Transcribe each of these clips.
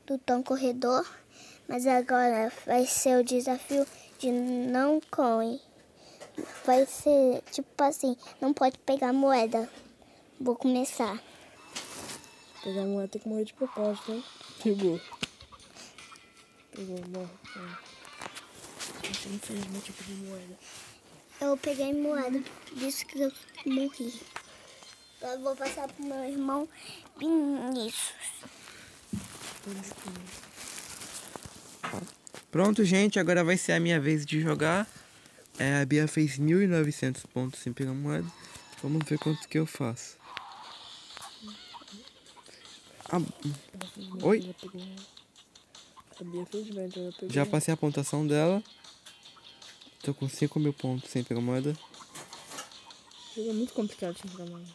do Tom Corredor, mas agora vai ser o desafio de não coin. Vai ser tipo assim, não pode pegar moeda. Vou começar. Pegar moeda tem que morrer de propósito, hein? Pegou, morre. Infelizmente eu peguei moeda. Eu peguei moeda, disse que eu morri. Agora vou passar pro meu irmão Vinícius. Pronto, gente, agora vai ser a minha vez de jogar. A Bia fez 1.900 pontos sem pegar moeda. Vamos ver quanto que eu faço. Oi? A Bia fez bem, então eu peguei. Já passei a pontuação dela. Tô com 5.000 pontos sem pegar moeda. É muito complicado sem pegar moeda.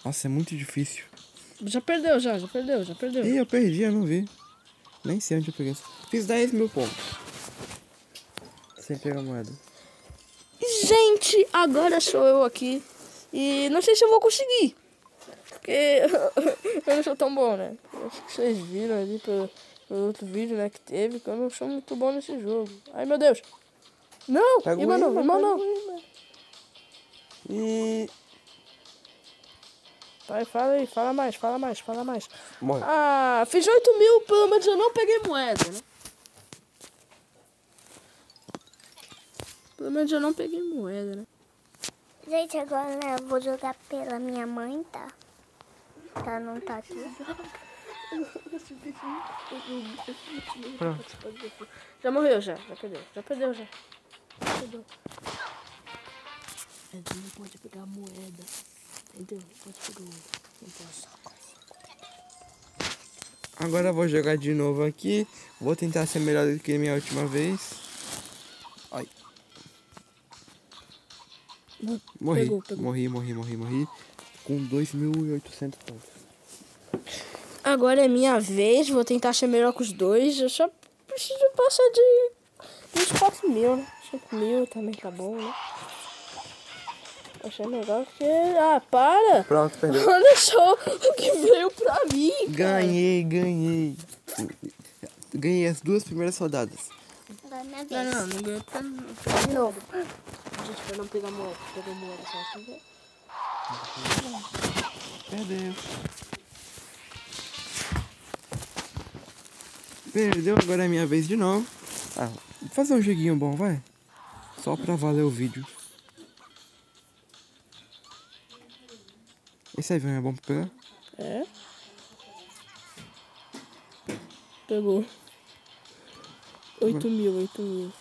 Nossa, é muito difícil. Já perdeu. Ih, eu perdi, eu não vi. Nem sei onde eu peguei. Fiz 10.000 pontos sem pegar moeda. Gente, agora sou eu aqui. E não sei se eu vou conseguir. Porque eu não sou tão bom, né? Acho que vocês viram ali pelo outro vídeo, né, que teve, que eu não sou muito bom nesse jogo. Ai, meu Deus. Não, irmão não. E... Vai, fala aí, fala mais. Morre. Ah, fiz 8.000, pelo menos eu não peguei moeda, né? Pelo menos eu não peguei moeda, né? Gente, agora eu vou jogar pela minha mãe, tá? Tá, não tá aqui. Pronto. Já morreu, já perdeu. Não pode pegar moeda. Entendeu? Pode pegar não posso. Agora eu vou jogar de novo aqui. Vou tentar ser melhor do que a minha última vez. Ai. Morri. Pegou. Morri. Com 2.800 pontos. Agora é minha vez. Vou tentar ser melhor com os dois. Eu só preciso passar de 24.000, né? 5.000 também tá bom, né? Achei legal que... Ah, para! Pronto, perdeu. Olha só o que veio pra mim, cara. Ganhei. Ganhei as 2 primeiras rodadas. Agora é minha vez. Não ganhou De novo. Gente, pra não pegar moeda. Pegou moeda só assim, Perdeu, agora é minha vez de novo. Vou fazer um joguinho bom, vai. Só pra valer o vídeo. Esse avião é bom pra pegar? É? Pegou. 8.000.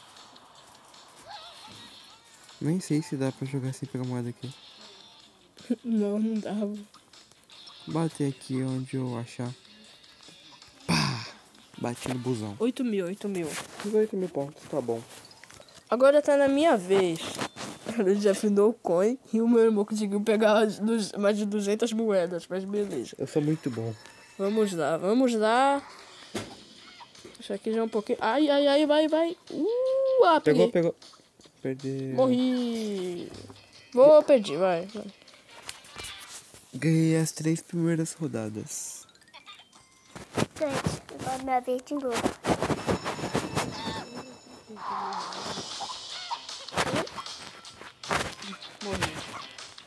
Nem sei se dá pra jogar sem pegar moeda aqui. Não dava. Bater aqui onde eu achar. Pá! Bati no busão. 8.000. 8.000 pontos, tá bom. Agora tá na minha vez. Ele já afinou o coin e o meu irmão conseguiu pegar mais de 200 moedas, mas beleza. Eu sou muito bom. Vamos lá. Isso aqui já é um pouquinho... Ai, vai. Peguei. Pegou. Perdeu. Morri. Perdi, vai. Ganhei as 3 primeiras rodadas. Gente, agora é minha vez de novo.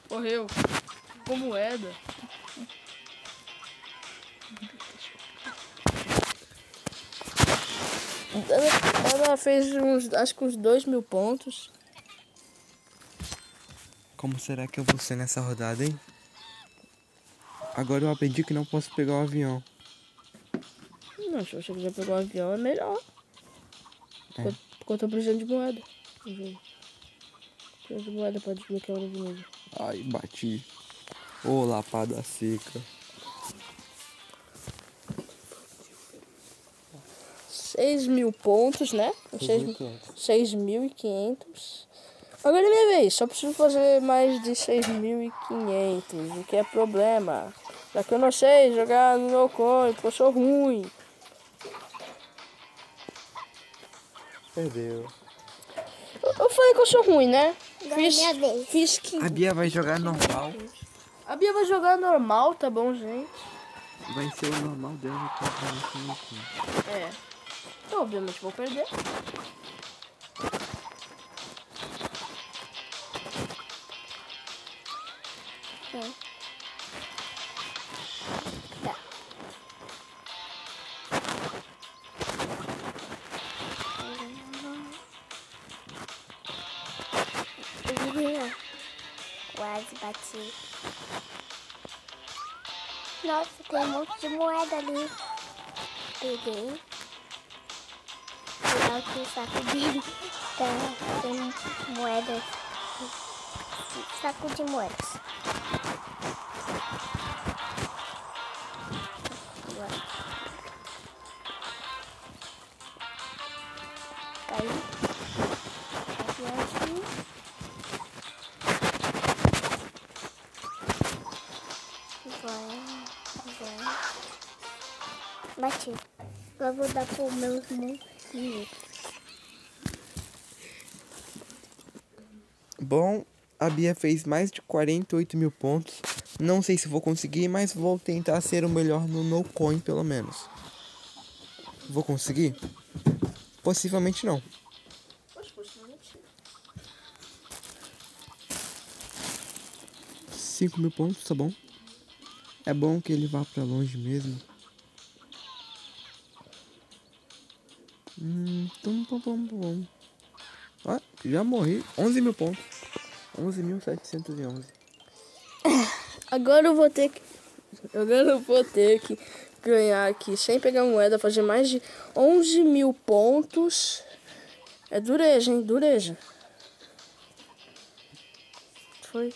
Morreu. Com moeda. Ela fez acho que uns 2.000 pontos. Como será que eu vou ser nessa rodada, hein? Agora eu aprendi que não posso pegar o avião. Não, se você quiser pegar um avião é melhor. Porque eu tô precisando de moeda. Precisando de moeda pra desbloquear o inimigo. Ai, bati. Ô, lapada seca. 6.000 pontos, né? 6.500. Agora é minha vez. Só preciso fazer mais de 6.500. O que é problema. Já que eu não sei jogar no meu coin, porque eu sou ruim. Perdeu. Eu falei que eu sou ruim, né? Agora é minha vez. Fiz que... A Bia vai jogar normal. A Bia vai jogar normal, tá bom, gente? vai ser o normal dela que vai ser no coin. É. Eu obviamente vou perder. Tá. Quase bati. Nossa, tem um monte de moeda ali. Peguei. Legal que o saco dele tem moedas. Saco de moedas. Caiu. Aqui assim. Vai. Bati. Agora vou dar pro meu irmão. Bom, a Bia fez mais de 48 mil pontos. Não sei se vou conseguir, mas vou tentar ser o melhor no no coin pelo menos. Vou conseguir? Possivelmente não. 5 mil pontos, tá bom? É bom que ele vá pra longe mesmo. Bom. Ah, já morri. 11 mil pontos. 11.711. Agora eu vou ter que ganhar aqui sem pegar moeda, fazer mais de 11 mil pontos. É dureza, hein? Dureza. Foi.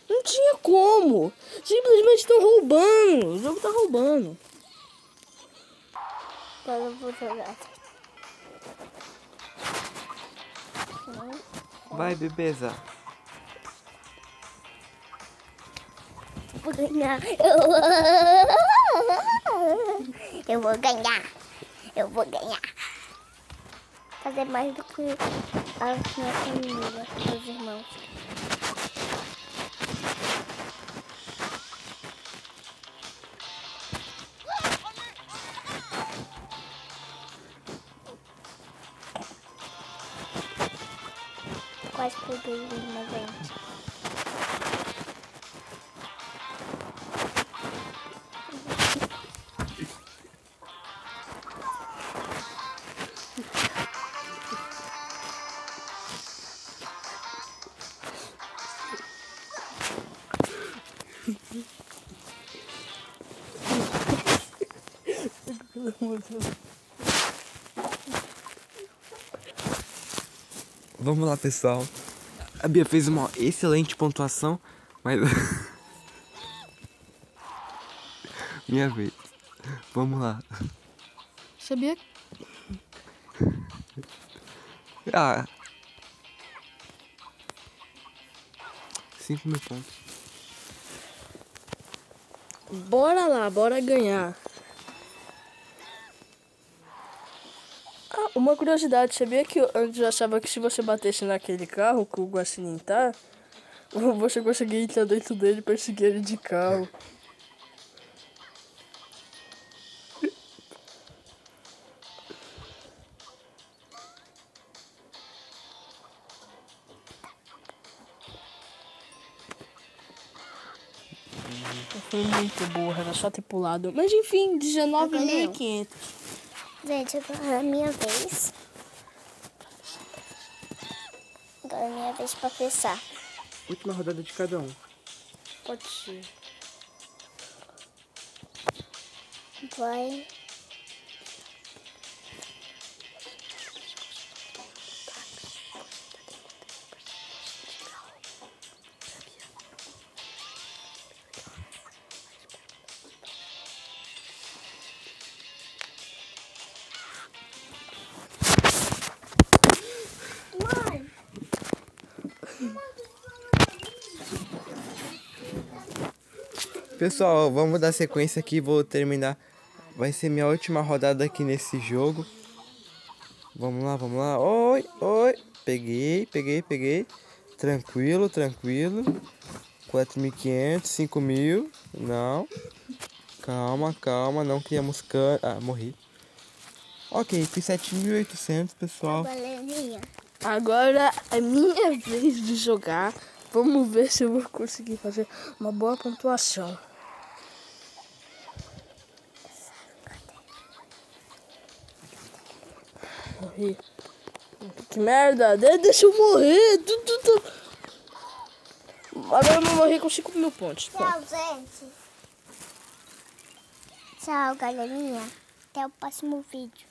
Não tinha como. Simplesmente estão roubando. O jogo tá roubando. Agora eu vou jogar. Vai, bebeza. Vou ganhar. Eu vou ganhar. Eu vou ganhar. Fazer mais do que a minha família, meus irmãos. Quase peguei uma vez. Vamos lá, pessoal. A Bia fez uma excelente pontuação, mas... Minha vez. Vamos lá. Sabia? Ah. 5 mil pontos. Bora lá, bora ganhar. Ah, uma curiosidade, sabia que eu antes achava que se você batesse naquele carro que o Guaxinim tá, você conseguia entrar dentro dele e perseguir ele de carro. Eu fui muito burra, era só ter pulado. Mas enfim, 19.500. Gente, agora é a minha vez. Agora é a minha vez pra pensar. Última rodada de cada um. Pode ser. Vai. Pessoal, vamos dar sequência aqui, vou terminar. Vai ser minha última rodada aqui nesse jogo. Vamos lá, vamos lá. Oi. Peguei. Tranquilo. 4.500, 5.000. Não. Calma, calma. Não criamos cano. Ah, morri. Ok, fiz 7.800, pessoal. Galerinha. Agora é minha vez de jogar. Vamos ver se eu vou conseguir fazer uma boa pontuação. Morri. Que merda! Deixa eu morrer! Agora eu vou morrer com 5.000 pontos. Tchau, gente. Tchau, galerinha. Até o próximo vídeo.